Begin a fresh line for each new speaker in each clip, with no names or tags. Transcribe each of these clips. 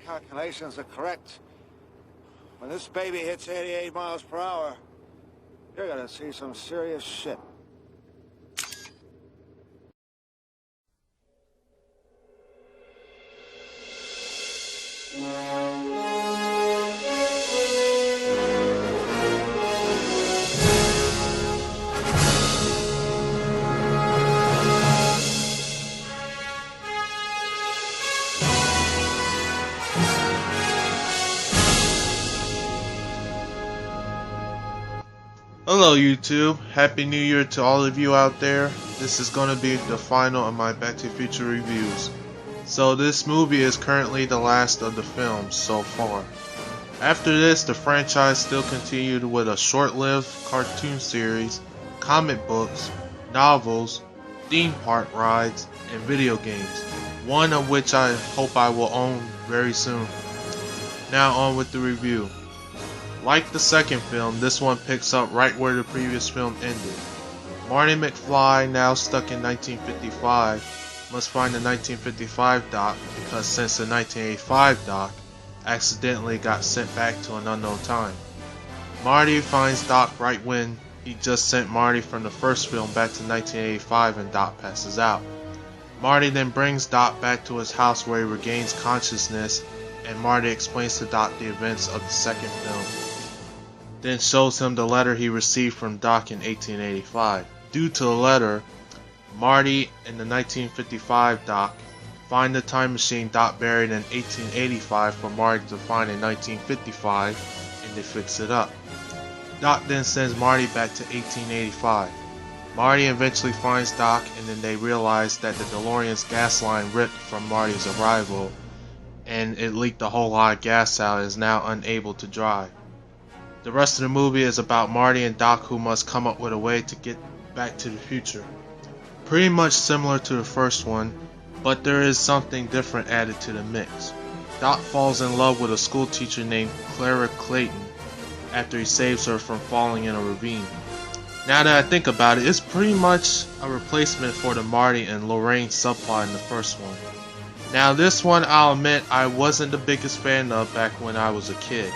calculations are correct, when this baby hits 88 miles per hour, you're gonna see some serious shit.
Hello YouTube, Happy New Year to all of you out there. This is going to be the final of my Back to the Future reviews. So this movie is currently the last of the films so far. After this, the franchise still continued with a short-lived cartoon series, comic books, novels, theme park rides, and video games, one of which I hope I will own very soon. Now on with the review. Like the second film, this one picks up right where the previous film ended. Marty McFly, now stuck in 1955, must find the 1955 Doc because since the 1985 Doc accidentally got sent back to an unknown time. Marty finds Doc right when he just sent Marty from the first film back to 1985 and Doc passes out. Marty then brings Doc back to his house where he regains consciousness, and Marty explains to Doc the events of the second film. Then shows him the letter he received from Doc in 1885. Due to the letter, Marty and the 1955 Doc find the time machine Doc buried in 1885 for Marty to find in 1955, and they fix it up. Doc then sends Marty back to 1885. Marty eventually finds Doc, and then they realize that the DeLorean's gas line ripped from Marty's arrival, and it leaked a whole lot of gas out and is now unable to drive. The rest of the movie is about Marty and Doc who must come up with a way to get back to the future. Pretty much similar to the first one, but there is something different added to the mix. Doc falls in love with a school teacher named Clara Clayton after he saves her from falling in a ravine. Now that I think about it, it's pretty much a replacement for the Marty and Lorraine subplot in the first one. Now this one, I'll admit, I wasn't the biggest fan of back when I was a kid.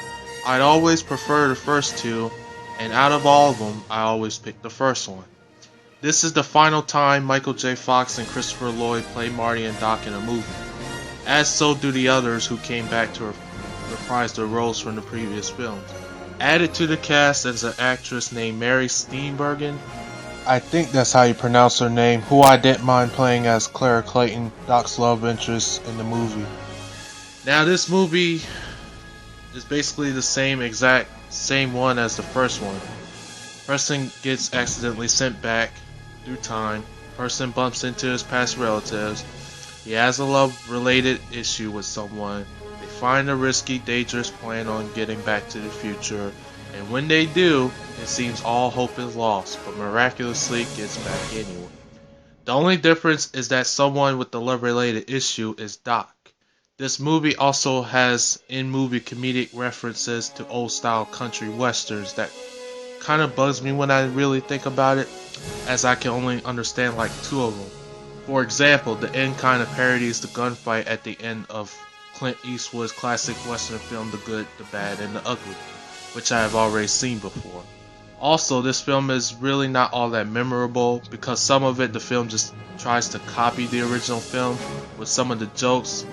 I'd always prefer the first two, and out of all of them, I always picked the first one. This is the final time Michael J. Fox and Christopher Lloyd play Marty and Doc in a movie, as so do the others who came back to reprise their roles from the previous films. Added to the cast is an actress named Mary Steenburgen, I think that's how you pronounce her name, who I didn't mind playing as Clara Clayton, Doc's love interest in the movie. Now this movie is basically the same one as the first one. Person gets accidentally sent back through time. Person bumps into his past relatives. He has a love-related issue with someone. They find a risky, dangerous plan on getting back to the future, and when they do, it seems all hope is lost, but miraculously gets back anyway. The only difference is that someone with the love-related issue is Doc. This movie also has in-movie comedic references to old-style country westerns that kind of bugs me when I really think about it, as I can only understand like two of them. For example, the end kind of parodies the gunfight at the end of Clint Eastwood's classic western film The Good, the Bad, and the Ugly, which I have already seen before. Also, this film is really not all that memorable because some of it the film just tries to copy the original film with some of the jokes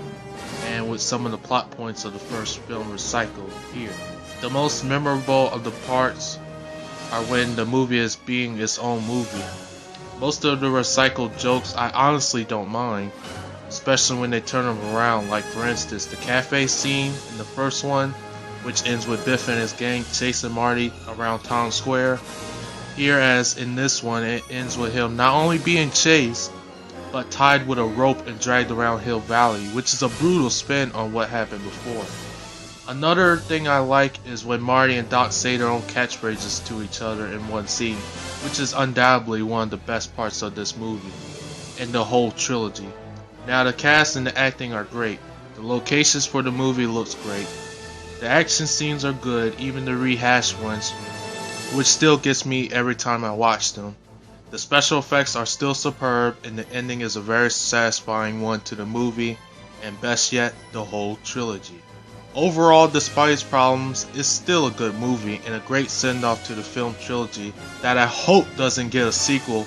and with some of the plot points of the first film recycled here. The most memorable of the parts are when the movie is being its own movie. Most of the recycled jokes I honestly don't mind, especially when they turn them around, like for instance the cafe scene in the first one, which ends with Biff and his gang chasing Marty around town square. Here, as in this one, it ends with him not only being chased, but tied with a rope and dragged around Hill Valley, which is a brutal spin on what happened before. Another thing I like is when Marty and Doc say their own catchphrases to each other in one scene, which is undoubtedly one of the best parts of this movie, and the whole trilogy. Now the cast and the acting are great, the locations for the movie looks great, the action scenes are good, even the rehashed ones, which still gets me every time I watch them. The special effects are still superb, and the ending is a very satisfying one to the movie, and best yet, the whole trilogy. Overall, despite its problems, it's still a good movie and a great send-off to the film trilogy that I hope doesn't get a sequel,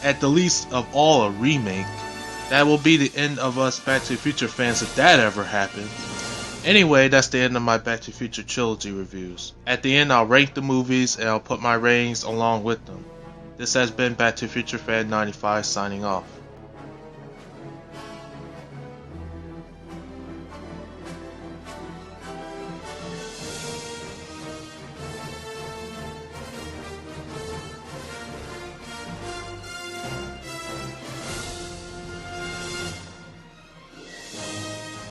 at the least of all a remake. That will be the end of us Back to the Future fans if that ever happened. Anyway, that's the end of my Back to the Future trilogy reviews. At the end, I'll rank the movies and I'll put my ratings along with them. This has been Back to the Future Fan 95 signing off.